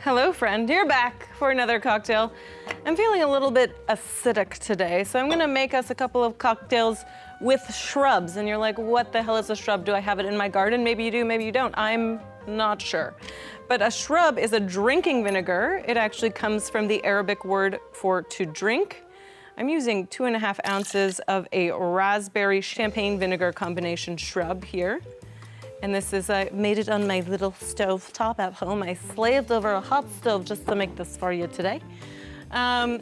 Hello, friend. You're back for another cocktail. I'm feeling a little bit acidic today, so I'm gonna make us a couple of cocktails with shrubs. And you're like, what the hell is a shrub? Do I have it in my garden? Maybe you do, maybe you don't. I'm not sure. But a shrub is a drinking vinegar. It actually comes from the Arabic word for to drink. I'm using 2.5 ounces of a raspberry champagne vinegar combination shrub here. And this is, I made it on my little stove top at home. I slaved over a hot stove just to make this for you today. And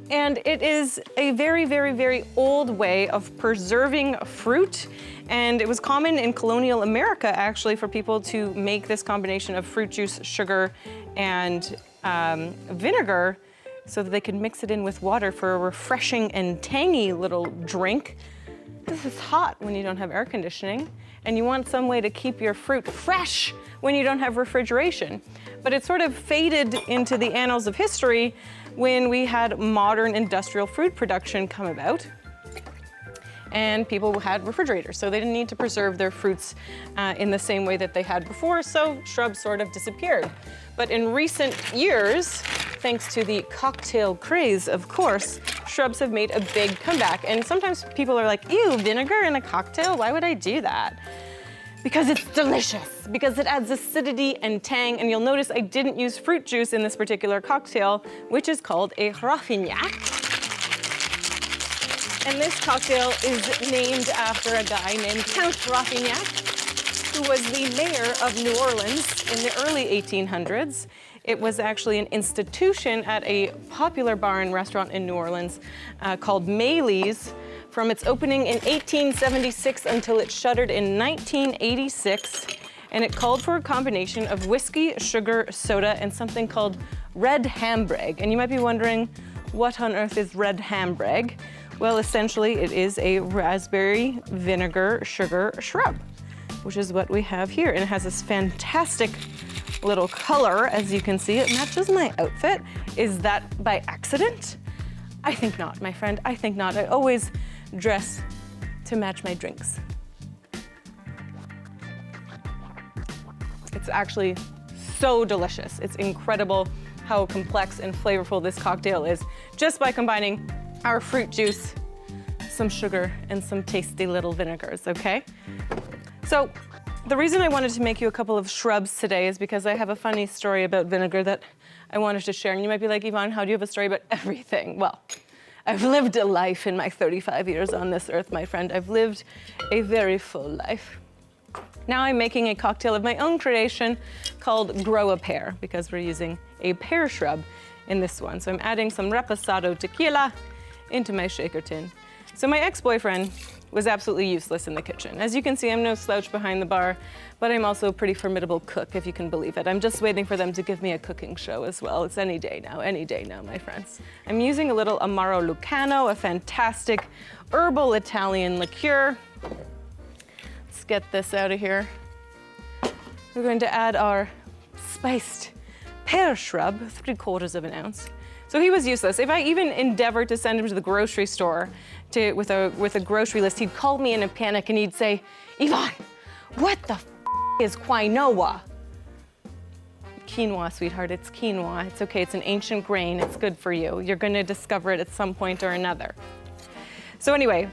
it is a very, very, very old way of preserving fruit. And it was common in colonial America, actually, for people to make this combination of fruit juice, sugar, and vinegar so that they could mix it in with water for a refreshing and tangy little drink. This is hot when you don't have air conditioning, and you want some way to keep your fruit fresh when you don't have refrigeration. But it sort of faded into the annals of history when we had modern industrial fruit production come about, and people had refrigerators, so they didn't need to preserve their fruits in the same way that they had before, so shrubs sort of disappeared. But in recent years, thanks to the cocktail craze, of course, shrubs have made a big comeback. And sometimes people are like, ew, vinegar in a cocktail? Why would I do that? Because it's delicious, because it adds acidity and tang. And you'll notice I didn't use fruit juice in this particular cocktail, which is called a Raffignac. And this cocktail is named after a guy named Count Raffignac, who was the mayor of New Orleans in the early 1800s. It was actually an institution at a popular bar and restaurant in New Orleans called Maylee's from its opening in 1876 until it shuttered in 1986. And it called for a combination of whiskey, sugar, soda, and something called red hambrag. And you might be wondering, what on earth is red hambrag? Well, essentially, it is a raspberry vinegar sugar shrub, which is what we have here. And it has this fantastic little color, as you can see. It matches my outfit. Is that by accident? I think not, my friend. I think not. I always dress to match my drinks. It's actually so delicious. It's incredible how complex and flavorful this cocktail is just by combining our fruit juice, some sugar, and some tasty little vinegars, okay? So the reason I wanted to make you a couple of shrubs today is because I have a funny story about vinegar that I wanted to share. And you might be like, Yvonne, how do you have a story about everything? Well, I've lived a life in my 35 years on this earth, my friend. I've lived a very full life. Now I'm making a cocktail of my own creation called Grow a Pear, because we're using a pear shrub in this one. So I'm adding some reposado tequila into my shaker tin. So my ex-boyfriend was absolutely useless in the kitchen. As you can see, I'm no slouch behind the bar, but I'm also a pretty formidable cook, if you can believe it. I'm just waiting for them to give me a cooking show as well. It's any day now, my friends. I'm using a little Amaro Lucano, a fantastic herbal Italian liqueur. Let's get this out of here. We're going to add our spiced pear shrub, 3/4 of an ounce. So he was useless. If I even endeavored to send him to the grocery store with a grocery list, he'd call me in a panic and he'd say, Yvonne, what the is quinoa? Quinoa, sweetheart, it's quinoa. It's okay, it's an ancient grain, it's good for you. You're gonna discover it at some point or another. So anyway,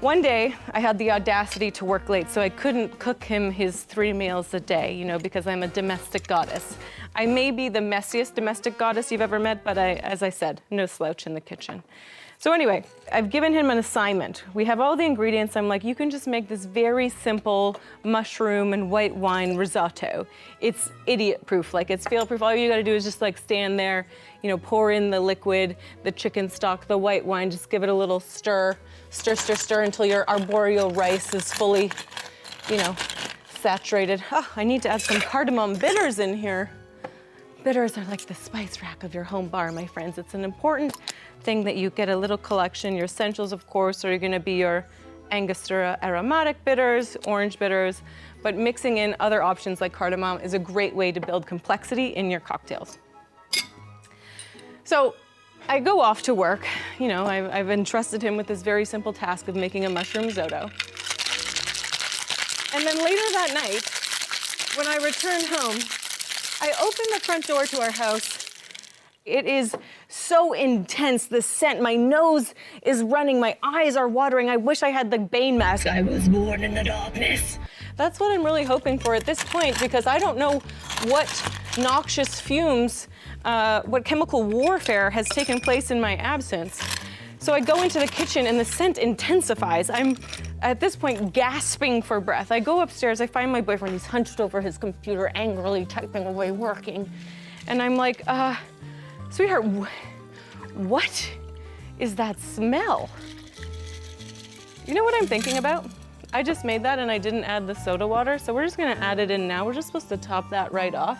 one day I had the audacity to work late, so I couldn't cook him his 3 meals a day, you know, because I'm a domestic goddess. I may be the messiest domestic goddess you've ever met, but as I said, no slouch in the kitchen. So anyway, I've given him an assignment. We have all the ingredients. I'm like, you can just make this very simple mushroom and white wine risotto. It's idiot-proof, like it's fail-proof. All you gotta do is just like stand there, you know, pour in the liquid, the chicken stock, the white wine, just give it a little stir, stir, stir, stir until your arboreal rice is fully, you know, saturated. Oh, I need to add some cardamom bitters in here. Bitters are like the spice rack of your home bar, my friends. It's an important thing that you get a little collection. Your essentials, of course, are gonna be your Angostura aromatic bitters, orange bitters, but mixing in other options like cardamom is a great way to build complexity in your cocktails. So I go off to work. You know, I've entrusted him with this very simple task of making a mushroom risotto. And then later that night, when I returned home, I open the front door to our house. It is so intense, the scent. My nose is running, my eyes are watering. I wish I had the Bane mask. I was born in the darkness. That's what I'm really hoping for at this point, because I don't know what noxious fumes, what chemical warfare has taken place in my absence. So I go into the kitchen and the scent intensifies. I'm, at this point, gasping for breath. I go upstairs, I find my boyfriend. He's hunched over his computer, angrily typing away, working. And I'm like, sweetheart, what is that smell? You know what I'm thinking about? I just made that and I didn't add the soda water, so we're just gonna add it in now. We're just supposed to top that right off.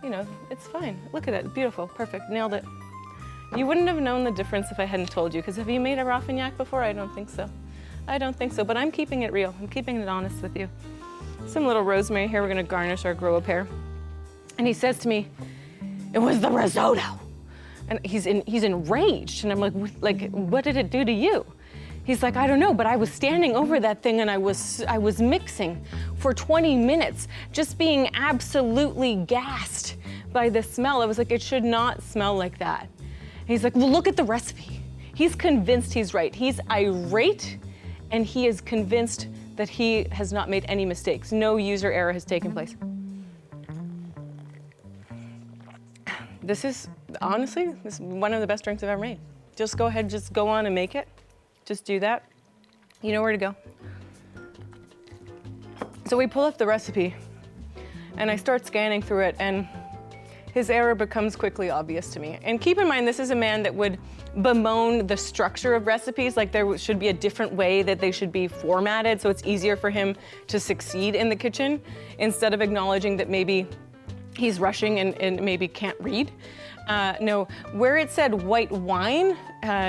You know, it's fine. Look at it, beautiful, perfect, nailed it. You wouldn't have known the difference if I hadn't told you, because have you made a raffignac before? I don't think so. I don't think so, but I'm keeping it real. I'm keeping it honest with you. Some little rosemary here, we're gonna garnish our grow a pear. And he says to me, it was the risotto. And he's enraged, and I'm like, what did it do to you? He's like, I don't know, but I was standing over that thing and I was mixing for 20 minutes, just being absolutely gassed by the smell. I was like, it should not smell like that. And he's like, well, look at the recipe. He's convinced he's right. He's irate, and he is convinced that he has not made any mistakes. No user error has taken place. This is, honestly, this is one of the best drinks I've ever made. Just go ahead, just go on and make it. Just do that. You know where to go. So we pull up the recipe, and I start scanning through it, and his error becomes quickly obvious to me. And keep in mind, this is a man that would bemoan the structure of recipes, like there should be a different way that they should be formatted so it's easier for him to succeed in the kitchen, instead of acknowledging that maybe he's rushing and maybe can't read. No, where it said white wine,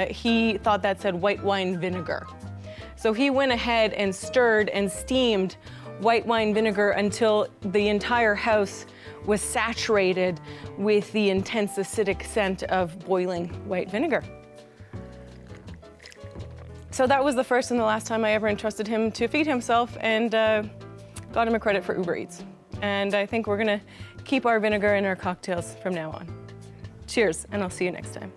he thought that said white wine vinegar. So he went ahead and stirred and steamed white wine vinegar until the entire house was saturated with the intense acidic scent of boiling white vinegar. So that was the first and the last time I ever entrusted him to feed himself, and got him a credit for Uber Eats. And I think we're gonna keep our vinegar in our cocktails from now on. Cheers, and I'll see you next time.